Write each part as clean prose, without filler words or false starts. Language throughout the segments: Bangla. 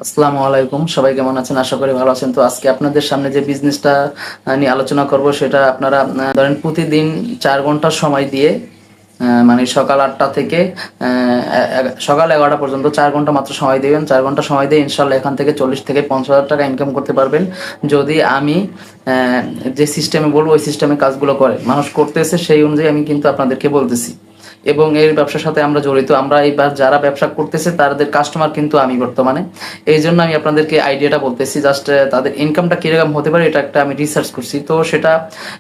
আসসালামু আলাইকুম, সবাই কেমন আছেন? আশা করি ভালো আছেন। তো আজকে আপনাদের সামনে যে বিজনেসটা নিয়ে আলোচনা করব সেটা আপনারা ধরেন প্রতিদিন 4 ঘন্টা সময় দিয়ে মানে সকাল 8টা থেকে সকাল 11টা পর্যন্ত 4 ঘন্টা মাত্র সময় দিবেন। 4 ঘন্টা সময় দিয়ে ইনশাল্লাহ এখান থেকে 40 থেকে 50 হাজার টাকা ইনকাম করতে পারবেন, যদি আমি যে সিস্টেমে বলবো ওই সিস্টেমে কাজগুলো করে মানুষ করতেছে সেই অনুযায়ী আমি কিন্তু আপনাদেরকে বলতেছি। এবং এর ব্যবসার সাথে আমরা জড়িত, আমরা এইবার যারা ব্যবসা করতেছে তাদের কাস্টমার কিন্তু আমি বর্তমানে। এই জন্য আমি আপনাদেরকে আইডিয়াটা বলতেছি, জাস্ট তাদের ইনকামটা কিরকম হতে পারে এটা একটা আমি রিসার্চ করছি। তো সেটা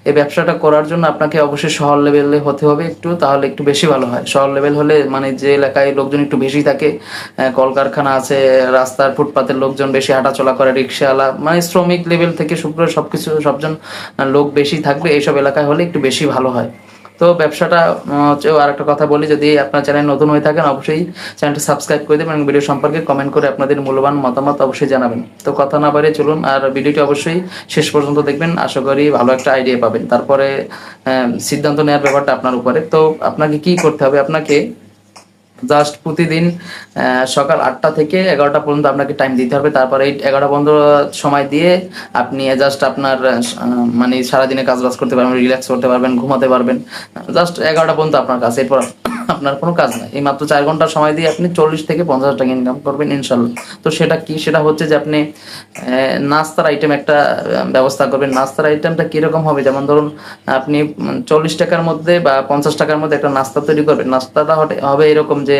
এই ব্যবসাটা করার জন্য আপনাকে অবশ্যই শহর লেভেলে হতে হবে একটু, তাহলে একটু বেশি ভালো হয়। শহর লেভেল হলে মানে যে এলাকায় লোকজন একটু বেশি থাকে, কলকারখানা আছে, রাস্তার ফুটপাতের লোকজন বেশি হাঁটাচলা করে, রিক্সাওয়ালা মানে শ্রমিক লেভেল থেকে শুরু করে সবকিছু সবজন লোক বেশি থাকবে, এইসব এলাকায় হলে একটু বেশি ভালো হয়। তো ব্যবসাটা হচ্ছে। আর একটা কথা বলি, যদি আপনার চ্যানেল নতুন হয়ে থাকেন অবশ্যই চ্যানেলটা সাবস্ক্রাইব করে দেবেন এবং ভিডিও সম্পর্কে কমেন্ট করে আপনাদের মূল্যবান মতামত অবশ্যই জানাবেন। তো কথা না বাড়িয়ে চলুন, আর ভিডিওটি অবশ্যই শেষ পর্যন্ত দেখবেন, আশা করি ভালো একটা আইডিয়া পাবেন। তারপরে সিদ্ধান্ত নেওয়ার ব্যাপারটা আপনার উপরে। তো আপনাকে কি করতে হবে, আপনাকে জাস্ট প্রতিদিন সকাল 8টা থেকে 11টা পর্যন্ত আপনাকে টাইম দিতে হবে। তারপরে এই 11টা পর্যন্ত সময় দিয়ে আপনি জাস্ট আপনার মানে সারাদিনে কাজ বাজ করতে পারবেন, রিল্যাক্স করতে পারবেন, ঘুমাতে পারবেন। জাস্ট 11টা পর্যন্ত আপনার কাজ, এরপর আপনার কোনো কাজ নাই। এই মাত্র 4 ঘন্টা সময় দিয়ে আপনি 40 থেকে 50 হাজার টাকা ইনকাম করবেন ইনশাল্লাহ। তো সেটা কি, সেটা হচ্ছে যে আপনি নাস্তার আইটেম একটা ব্যবস্থা করবেন। নাস্তার আইটেমটা কিরকম হবে, যেমন ধরুন আপনি 40 টাকার মধ্যে বা 50 টাকার মধ্যে একটা নাস্তা তৈরি করবেন। নাস্তাটা হবে এরকম যে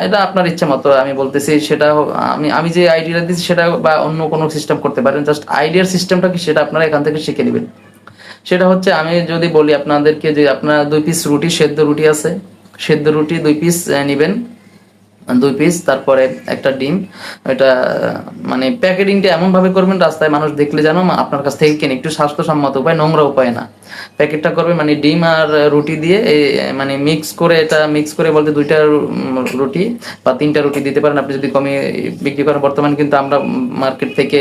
এটা আপনার ইচ্ছে মতো আমি বলতেছি, সেটা আমি আমি যে আইডিয়াটা দিচ্ছি সেটা বা অন্য কোনো সিস্টেম করতে পারেন। জাস্ট আইডিয়ার সিস্টেমটা কি সেটা আপনারা এখান থেকে শিখে নেবেন। সেটা হচ্ছে, আমি যদি বলি আপনাদেরকে যে আপনার 2 পিস রুটি, সেদ্ধ রুটি আছে, সেদ্ধ রুটি 2 পিস নেবেন, 2 পিস। তারপরে একটা ডিম। এটা মানে প্যাকেটিংটা এমন ভাবে করবেন রাস্তায় মানুষ দেখলে যেন আপনার কাছ থেকে কেনে, একটু স্বাস্থ্যসম্মত উপায়, নোংরা উপায় না। প্যাকেটটা করবে মানে ডিম আর রুটি দিয়ে মানে মিক্স করে, এটা মিক্স করে বলতে 2টা রুটি বা 3টা রুটি দিতে পারেন আপনি যদি কমে বিক্রি করেন। বর্তমানে কিন্তু আমরা মার্কেট থেকে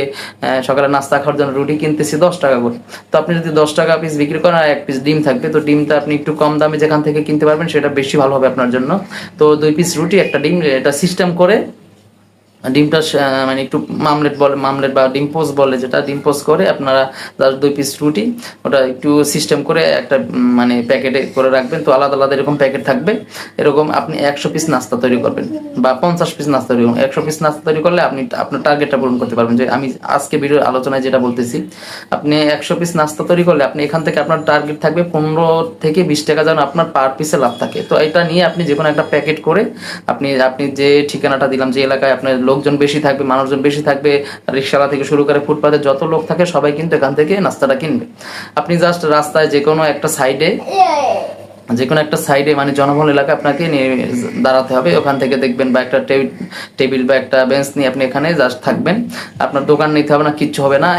সকালে নাস্তা খাওয়ার জন্য রুটি কিনতেছি 10 টাকা করে। তো আপনি যদি 10 টাকা পিস বিক্রি করেন আর 1 পিস ডিম থাকবে, তো ডিমটা আপনি একটু কম দামে যেখান থেকে কিনতে পারবেন সেটা বেশি ভালো হবে আপনার জন্য। তো 2 পিস রুটি, একটা ডিম, এটা সিস্টেম করে ডিমটা মানে একটু মামলেট বলে, মামলেট বা ডিম পোস্ট বলে, যেটা ডিম পোস্ট করে আপনারা 2 পিস রুটি ওটা একটু সিস্টেম করে একটা মানে প্যাকেটে করে রাখবেন। তো আলাদা আলাদা এরকম প্যাকেট থাকবে। এরকম আপনি 100 পিস নাস্তা তৈরি করবেন বা 50 পিস নাস্তা তৈরি করবেন। 100 পিস নাস্তা তৈরি করলে আপনি আপনার টার্গেটটা পূরণ করতে পারবেন। যে আমি আজকে ভিডিও আলোচনায় যেটা বলতেছি, আপনি 100 পিস নাস্তা তৈরি করলে আপনি এখান থেকে আপনার টার্গেট থাকবে 15 থেকে 20 টাকা যেন আপনার পার পিসে লাভ থাকে। তো এটা নিয়ে আপনি যে কোনো একটা প্যাকেট করে আপনি আপনি যে ঠিকানাটা দিলাম, যে এলাকায় আপনার লোকজন বেশি থাকবে, মানুষজন বেশি থাকবে, রিক্সাওয়ালা থেকে শুরু করে ফুটপাতে যত লোক থাকে সবাই কিন্তু এখান থেকে নাস্তাটা কিনবে। আপনি জাস্ট রাস্তায় যে কোনো একটা সাইডে মানে জনবহুল এলাকা আপনাকে নিয়ে দাঁড়াতে হবে। ওখান থেকে দেখবেন বা একটা টেবিল বা একটা বেঞ্চ নিয়ে আপনি এখানে জাস্ট থাকবেন। আপনার দোকান নিতে হবে না, কিচ্ছু হবে না।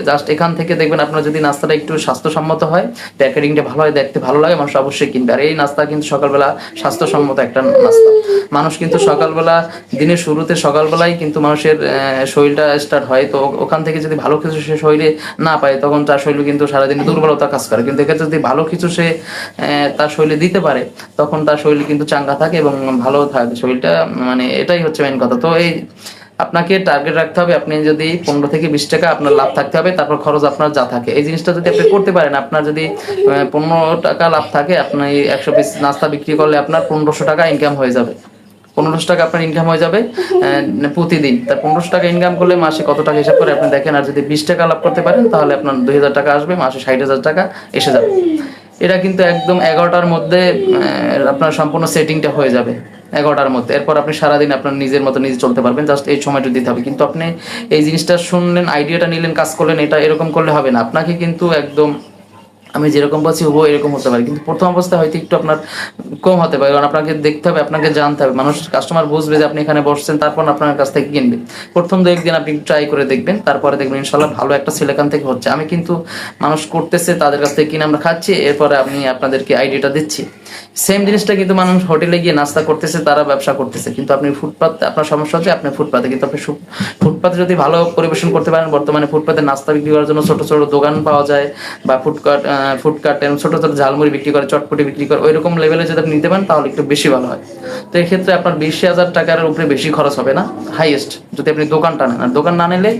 জাস্ট এখান থেকে দেখবেন আপনার যদি নাস্তাটা একটু স্বাস্থ্যসম্মত হয়, প্যাকেটিংটা ভালো হয়, দেখতে ভালো লাগে, মানুষ অবশ্যই কিনবে। আর এই নাস্তা কিন্তু সকালবেলা স্বাস্থ্যসম্মত একটা নাস্তা। মানুষ কিন্তু সকালবেলা, দিনের শুরুতে সকালবেলায় কিন্তু মানুষের শরীরটা স্টার্ট হয়। তো ওখান থেকে যদি ভালো কিছু সে শরীরে না পায়, তখন তার শরীর কিন্তু সারাদিন দুর্বলতা কাজ করে। কিন্তু এক্ষেত্রে যদি ভালো কিছু সে তার শরীরে দিতে পারে, তখন তার শরীর কিন্তু চাঙ্গা থাকে এবং ভালো থাকে শরীরটা। মানে এটাই হচ্ছে মেইন কথা। তো এই আপনাকে টার্গেট রাখতে হবে, আপনি যদি 15 থেকে 20 টাকা আপনার লাভ থাকতে হবে, তারপর খরচ আপনার যা থাকে। এই জিনিসটা যদি আপনি করতে পারেন, আপনার যদি 15 টাকা লাভ থাকে, আপনি 100 পিস নাস্তা বিক্রি করলে আপনার 1500 টাকা ইনকাম হয়ে যাবে। 1500 টাকা আপনার ইনকাম হয়ে যাবে প্রতিদিন। তার 1500 টাকা ইনকাম করলে মাসে কত টাকা হিসাব করে আপনি দেখেন। আর যদি 20 টাকা লাভ করতে পারেন তাহলে আপনার 2000 টাকা আসবে, মাসে 60,000 টাকা এসে যাবে। এটা কিন্তু একদম 11টার মধ্যে আপনার সম্পূর্ণ সেটিংটা হয়ে যাবে, 11টার মধ্যে। এরপর আপনি সারাদিন আপনার নিজের মতো নিজে চলতে পারবেন। জাস্ট এই সময়টা দিতে হবে। কিন্তু আপনি এই জিনিসটা শুনলেন, আইডিয়াটা নিলেন, কাজ করলেন, এটা এরকম করলে হবে না। আপনাকে কিন্তু একদম আমি যেরকম বলছি ও এরকম হতে পারে, কিন্তু প্রথম অবস্থায় হয়তো একটু আপনার কম হতে পারে, কারণ আপনাকে দেখতে হবে, আপনাকে জানতে হবে, মানুষ কাস্টমার বুঝবে যে আপনি এখানে বসছেন, তারপর আপনার কাছ থেকে কিনবে। প্রথম 2-1 দিন আপনি ট্রাই করে দেখবেন, তারপরে দেখবেন ইনশাল্লাহ ভালো একটা সেল এখান থেকে হচ্ছে। আমি কিন্তু মানুষ করতেছে তাদের কাছ থেকে কিনে আমরা খাচ্ছি, এরপরে আমি আপনাদেরকে আইডিয়াটা দিচ্ছি। সেম জিনিসটা কিন্তু মানুষ হোটেলে গিয়ে নাস্তা করতেছে, তারা ব্যবসা করতেছে, কিন্তু আপনি ফুটপাত, আপনার সমস্যা হচ্ছে আপনি ফুটপাতে, কিন্তু আপনি ফুটপাত ফুটপাতে যদি ভালো পরিবেশন করতে পারেন, বর্তমানে ফুটপাতে নাস্তা বিক্রি করার জন্য ছোট ছোট দোকান পাওয়া যায়, বা ফুডকার্ট এরকম ছোট ছোট ঝালমুড়ি বিক্রি করে, চটপটি বিক্রি করে, ওইরকম লেভেলে যদি আপনি নিতে পারেন তাহলে একটু বেশি ভালো হয়। তো এই ক্ষেত্রে আপনার 20,000 টাকার উপরে বেশি খরচ হবে না, হাইয়েস্ট যদি আপনি দোকানটা নেন। আর দোকান না নিলে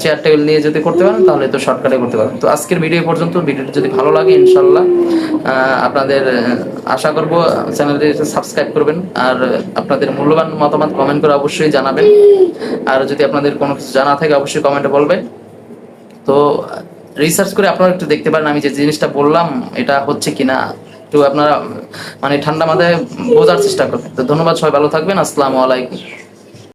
চেয়ার টেবিল নিয়ে যদি করতে পারেন তাহলে তো শর্টকাটে করতে পারেন। তো আজকের ভিডিও পর্যন্ত। ভিডিওটি যদি ভালো লাগে ইনশাল্লাহ আপনাদের আশা করব চ্যানেলটি সাবস্ক্রাইব করবেন, আর আপনাদের মূল্যবান মতামত কমেন্ট করে অবশ্যই জানাবেন। আর যদি আপনাদের কোনো কিছু জানা থাকে অবশ্যই কমেন্টে বলবেন। তো রিসার্চ করে আপনারা একটু দেখতে পারেন আমি যে জিনিসটা বললাম এটা হচ্ছে কিনা, একটু আপনারা মানে ঠান্ডা মাথায় বোঝার চেষ্টা করবেন। তো ধন্যবাদ, সবাই ভালো থাকবেন। আসসালামু আলাইকুম।